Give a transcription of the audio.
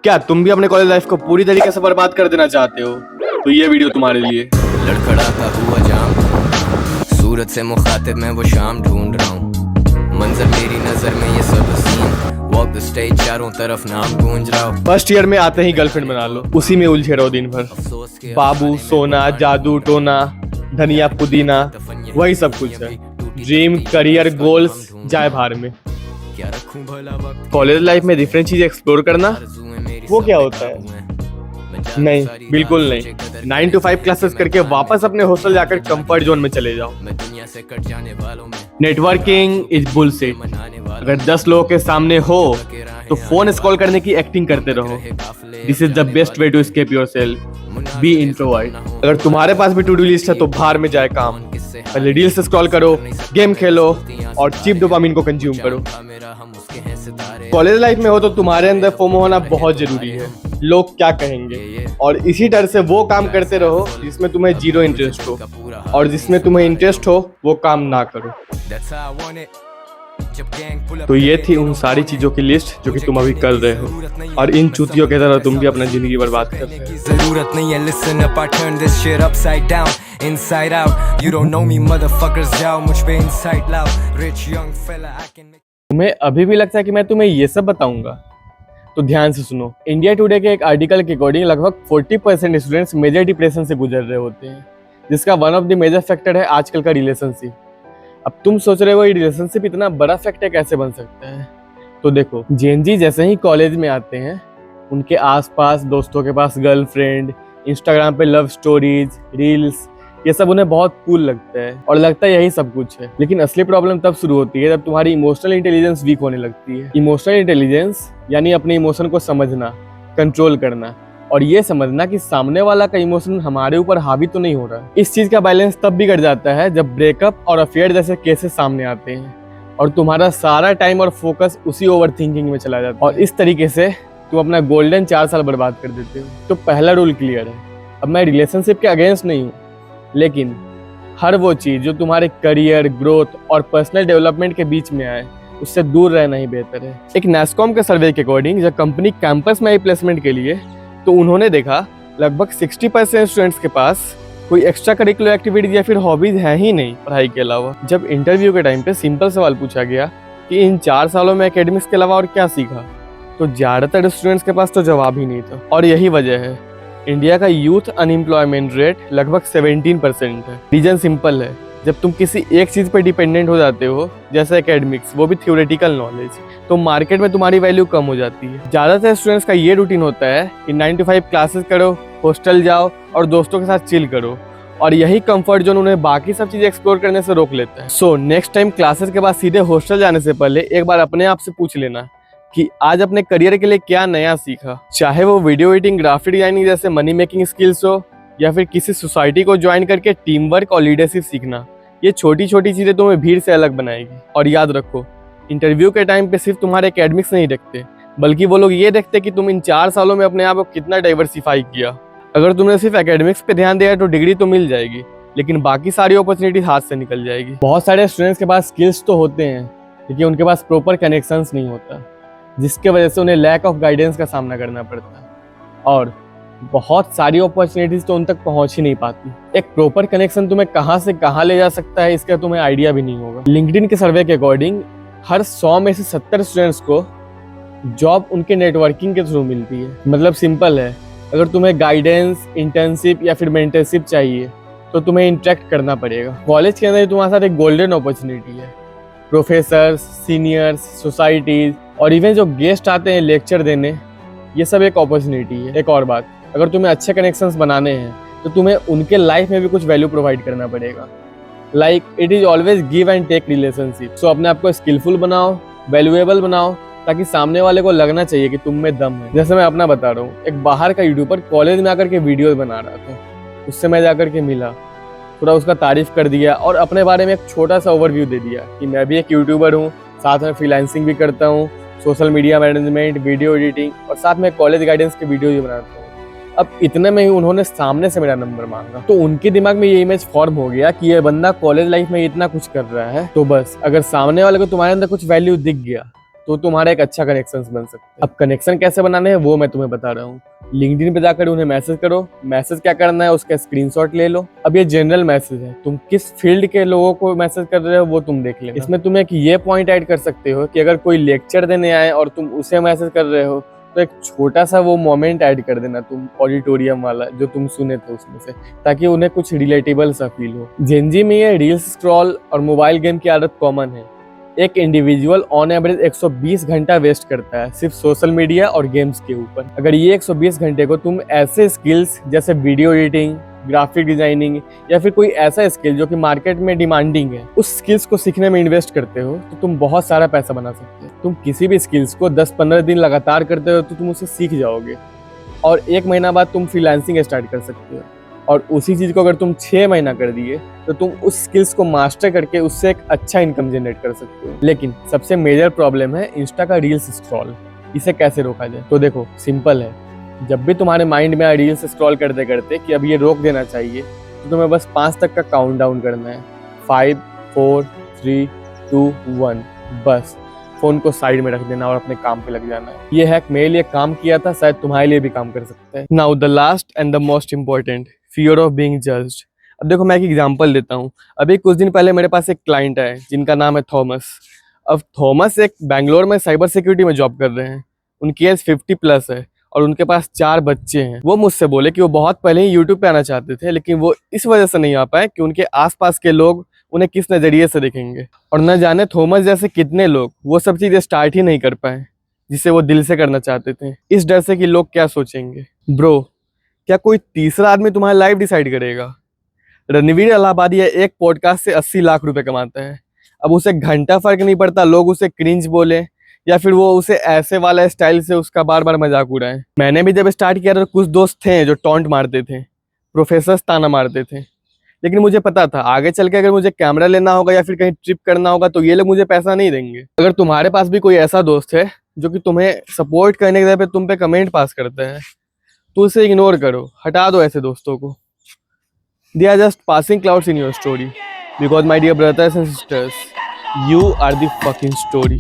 क्या तुम भी अपने कॉलेज लाइफ को पूरी तरीके से बर्बाद कर देना चाहते हो? तो ये वीडियो तुम्हारे लिए। लड़खड़ाता हुआ जाम, सूरत से मुखातिब मैं वो शाम ढूंढ रहा हूँ। मंजर मेरी नजर में ये सब सीन, वॉक द स्टेज चारों तरफ नाम गूंज रहा हूँ। फर्स्ट ईयर में आते ही गर्लफ्रेंड बना लो, उसी में उलझे रहो दिन भर। बाबू सोना जादू टोना धनिया पुदीना वही सब कुछ है। ड्रीम करियर गोल्स जाए बाहर में। क्या रखूं भला वक्त, कॉलेज लाइफ में डिफरेंट चीजें एक्सप्लोर करना वो क्या होता है? नहीं, बिल्कुल नहीं। 9 to 5 क्लासेस करके वापस अपने हॉस्टल जाकर कंफर्ट जोन में चले जाओ। मैं दुनिया से कट जाने वालों में नेटवर्किंग इज बुलशिट। अगर 10 लोगों के सामने हो तो फोन स्क्रॉल करने की एक्टिंग करते रहो। This is the best way to escape yourself. Be introvert. अगर तुम्हारे पास भी टू डू लिस्ट है तो बाहर में जाए काम। पहले रील्स स्क्रॉल करो, गेम खेलो और चीप डोपामिन को कंज्यूम करो। कॉलेज लाइफ में हो तो तुम्हारे अंदर फोमो होना बहुत जरूरी है। लोग क्या कहेंगे, और इसी डर से वो काम करते रहो जिसमें तुम्हें जीरो इंटरेस्ट हो, और जिसमें तुम्हें इंटरेस्ट हो वो काम ना करो। तो ये थी उन सारी चीजों की लिस्ट जो कि तुम अभी कर रहे हो, और इन चूतियों की तरह तुम भी अपना जिंदगी बर्बाद कर रहे हो। जरूरत नहीं है listen up, I turn this shit upside down inside out. You don't know me motherfuckers, जाओ मुझ पे इनसाइड लाओ। रिच यंग फेला आई कैन। तुम्हें अभी भी लगता है कि मैं तुम्हें ये सब बताऊंगा? तो ध्यान से सुनो। इंडिया टुडे के एक आर्टिकल के अकॉर्डिंग लगभग 40% स्टूडेंट्स मेजर डिप्रेशन से गुजर रहे होते हैं, जिसका one of the major factor है आजकल का रिलेशनशिप। अब तुम सोच रहे हो ये रिलेशनशिप इतना बड़ा फैक्टर कैसे बन सकता है? तो देखो, जेनजी जैसे ही कॉलेज में आते हैं उनके आसपास दोस्तों के पास गर्लफ्रेंड, इंस्टाग्राम पे लव स्टोरीज, रील्स, ये सब उन्हें बहुत कूल लगता है और लगता है यही सब कुछ है। लेकिन असली प्रॉब्लम तब शुरू होती है जब तुम्हारी इमोशनल इंटेलिजेंस वीक होने लगती है। इमोशनल इंटेलिजेंस यानी अपने इमोशन को समझना, कंट्रोल करना, और ये समझना कि सामने वाला का इमोशन हमारे ऊपर हावी तो नहीं हो रहा। इस चीज का बैलेंस तब बिगड़ जाता है जब ब्रेकअप और अफेयर जैसे केसेस सामने आते हैं और तुम्हारा सारा टाइम और फोकस उसी ओवर थिंकिंग में चला जाता है, और इस तरीके से तुम अपना गोल्डन 4 साल बर्बाद कर देते हो। तो पहला रूल क्लियर है। अब मैं रिलेशनशिप के अगेंस्ट नहीं हूँ, लेकिन हर वो चीज जो तुम्हारे करियर, ग्रोथ और पर्सनल डेवलपमेंट के बीच में आए उससे दूर रहना ही बेहतर है। एक नेस्कॉम के सर्वे के अकॉर्डिंग जब कंपनी कैंपस में आई प्लेसमेंट के लिए, तो उन्होंने देखा लगभग 60% स्टूडेंट्स के पास कोई एक्स्ट्रा करिकुलर एक्टिविटीज या फिर हॉबीज है ही नहीं पढ़ाई के अलावा। जब इंटरव्यू के टाइम पे सिंपल सवाल पूछा गया कि इन 4 सालों में एकेडमिक्स के अलावा और क्या सीखा, तो ज्यादातर स्टूडेंट्स के पास तो जवाब ही नहीं था। और यही वजह है इंडिया का यूथ अनएम्प्लॉयमेंट रेट लगभग 17% है। रीजन सिंपल है, जब तुम किसी एक चीज पर डिपेंडेंट हो जाते हो जैसे एकेडमिक्स, वो भी थ्योरेटिकल नॉलेज, तो मार्केट में तुम्हारी वैल्यू कम हो जाती है। ज्यादातर स्टूडेंट्स का ये रूटीन होता है कि 9 to 5 क्लासेस करो, हॉस्टल जाओ और दोस्तों के साथ चिल करो, और यही कंफर्ट जोन उन्हें बाकी सब चीजें एक्सप्लोर करने से रोक लेता है। सो नेक्स्ट टाइम क्लासेस के बाद सीधे हॉस्टल जाने से पहले एक बार अपने आप से पूछ लेना कि आज अपने करियर के लिए क्या नया सीखा। चाहे वो वीडियो एडिटिंग, ग्राफिक डिजाइनिंग जैसे मनी मेकिंग स्किल्स हो, या फिर किसी सोसाइटी को ज्वाइन करके टीम वर्क और लीडरशिप सीखना। ये छोटी छोटी चीजें तुम्हें भीड़ से अलग बनाएगी। और याद रखो, इंटरव्यू के टाइम पे सिर्फ तुम्हारे एकेडमिक्स नहीं देखते, बल्कि वो लोग ये देखते कि तुम इन 4 सालों में अपने आप को कितना डाइवर्सिफाई किया। अगर तुमने सिर्फ एकेडमिक्स पे ध्यान दिया तो डिग्री तो मिल जाएगी, लेकिन बाकी सारी अपॉर्चुनिटी हाथ से निकल जाएगी। बहुत सारे स्टूडेंट्स के पास स्किल्स तो होते हैं, लेकिन उनके पास प्रॉपर कनेक्शंस नहीं होता, जिसके वजह से उन्हें लैक ऑफ गाइडेंस का सामना करना पड़ता है, और बहुत सारी अपॉर्चुनिटीज तो उन तक पहुंच ही नहीं पाती। एक प्रॉपर कनेक्शन तुम्हें कहां से कहां ले जा सकता है इसका तुम्हें आइडिया भी नहीं होगा। लिंक्डइन के सर्वे के अकॉर्डिंग हर 100 में से 70 स्टूडेंट्स को जॉब उनके नेटवर्किंग के थ्रू मिलती है। मतलब सिंपल है, अगर तुम्हें गाइडेंस, इंटर्नशिप या फिर मेंटरशिप चाहिए तो तुम्हें इंटरेक्ट करना पड़ेगा। कॉलेज के अंदर तुम्हारे साथ एक गोल्डन अपॉर्चुनिटी है। प्रोफेसर्स, सीनियर्स, सोसाइटीज और इवन जो गेस्ट आते हैं लेक्चर देने, ये सब एक अपॉर्चुनिटी है। एक और बात, अगर तुम्हें अच्छे कनेक्शंस बनाने हैं तो तुम्हें उनके लाइफ में भी कुछ वैल्यू प्रोवाइड करना पड़ेगा। Like it is always give and take relationship. So अपने आप को स्किलफुल बनाओ, वैल्यूएबल बनाओ, ताकि सामने वाले को लगना चाहिए कि तुम में दम है। जैसे मैं अपना बता रहा हूँ, एक बाहर का यूट्यूबर कॉलेज में आकर के वीडियो बना रहा था, उससे मैं जाकर के मिला, थोड़ा उसका तारीफ कर दिया और अपने बारे में एक छोटा सा ओवरव्यू दे दिया कि मैं भी एक यूट्यूबर हूँ, साथ में फ्रीलांसिंग भी करता हूँ, social media management, video editing और साथ में कॉलेज गाइडेंस के वीडियो भी बनाता हूँ। अब इतने में ही उन्होंने सामने से मेरा नंबर मांगा, तो उनके दिमाग में ये इमेज फॉर्म हो गया कि ये बंदा कॉलेज लाइफ में इतना कुछ कर रहा है, तो बस अगर सामने वाले को तुम्हारे अंदर कुछ वैल्यू दिख गया तो तुम्हारा एक अच्छा कनेक्शन बन सकता है। अब कनेक्शन कैसे बनाने हैं वो मैं तुम्हें बता रहा हूँ। लिंक्डइन पे जाकर उन्हें मैसेज करो। मैसेज क्या करना है, उसका स्क्रीनशॉट ले लो। अब ये जनरल मैसेज है, तुम किस फील्ड के लोगों को मैसेज कर रहे हो वो तुम देख लेना। इसमें तुम एक ये पॉइंट ऐड कर सकते हो कि अगर कोई लेक्चर देने आए और तुम उसे मैसेज कर रहे हो तो एक छोटा सा वो मोमेंट ऐड कर देना तुम, ऑडिटोरियम वाला जो तुम सुने थे उसमें से, ताकि उन्हें कुछ रिलेटेबल सा फील हो। जेनजी में ये रील्स स्क्रॉल और मोबाइल गेम की आदत कॉमन है। एक इंडिविजुअल ऑन एवरेज 120 घंटा वेस्ट करता है सिर्फ सोशल मीडिया और गेम्स के ऊपर। अगर ये 120 घंटे को तुम ऐसे स्किल्स जैसे वीडियो एडिटिंग, ग्राफिक डिजाइनिंग या फिर कोई ऐसा स्किल जो कि मार्केट में डिमांडिंग है, उस स्किल्स को सीखने में इन्वेस्ट करते हो तो तुम बहुत सारा पैसा बना सकते हो। तुम किसी भी स्किल्स को 10-15 दिन लगातार करते हो तो तुम उसे सीख जाओगे और 1 महीना बाद तुम फ्रीलांसिंग स्टार्ट कर सकते हो। और उसी चीज को अगर तुम 6 महीना कर दिए तो तुम उस स्किल्स को मास्टर करके उससे एक अच्छा इनकम जनरेट कर सकते हो। लेकिन सबसे मेजर प्रॉब्लम है इंस्टा का रील्स स्क्रॉल। इसे कैसे रोका जाए? तो देखो, सिंपल है। जब भी तुम्हारे माइंड में रील्स स्क्रॉल करते करते कि अब ये रोक देना चाहिए, तो तुम्हें बस 5 तक का काउंट डाउन करना है। 5, 4, 3, 2, 1। बस फोन को साइड में रख देना और अपने काम पे लग जाना है। ये हैक मेरे लिए काम किया था, शायद तुम्हारे लिए भी काम कर सकता है। Now the last and the most important, fear of being judged. अब देखो, मैं एक एग्जांपल देता हूँ। अभी कुछ दिन पहले मेरे पास एक क्लाइंट है जिनका नाम है थॉमस। अब थॉमस एक बैंगलोर में साइबर सिक्योरिटी में जॉब कर रहे हैं। उनकी एज 50+ है और उनके पास 4 बच्चे हैं। वो मुझसे बोले कि वो बहुत पहले ही यूट्यूब पे आना चाहते थे, लेकिन वो इस वजह से नहीं आ पाए कि उनके आसपास के लोग उन्हें किस नजरिए से देखेंगे। और न जाने थॉमस जैसे कितने लोग वो सब चीजें स्टार्ट ही नहीं कर पाए जिसे वो दिल से करना चाहते थे, इस डर से कि लोग क्या सोचेंगे। ब्रो, क्या कोई तीसरा आदमी तुम्हारी लाइफ डिसाइड करेगा? रणवीर इलाहाबादी एक पॉडकास्ट से 80 लाख रुपए कमाता है। अब उसे घंटा फर्क नहीं पड़ता लोग उसे क्रिंज बोले या फिर वो उसे ऐसे वाला स्टाइल से उसका बार बार मजाक उड़ाए। मैंने भी जब स्टार्ट किया तो कुछ दोस्त थे जो टॉन्ट मारते थे, प्रोफेसर ताना मारते थे, लेकिन मुझे पता था आगे चल के अगर मुझे कैमरा लेना होगा या फिर कहीं ट्रिप करना होगा तो ये लोग मुझे पैसा नहीं देंगे। अगर तुम्हारे पास भी कोई ऐसा दोस्त है जो कि तुम्हें सपोर्ट करने के जगह पे तुम पे कमेंट पास करता है, तो उसे इग्नोर करो, हटा दो ऐसे दोस्तों को। They are just passing clouds in your story. Because my dear brothers and sisters, you are the fucking story.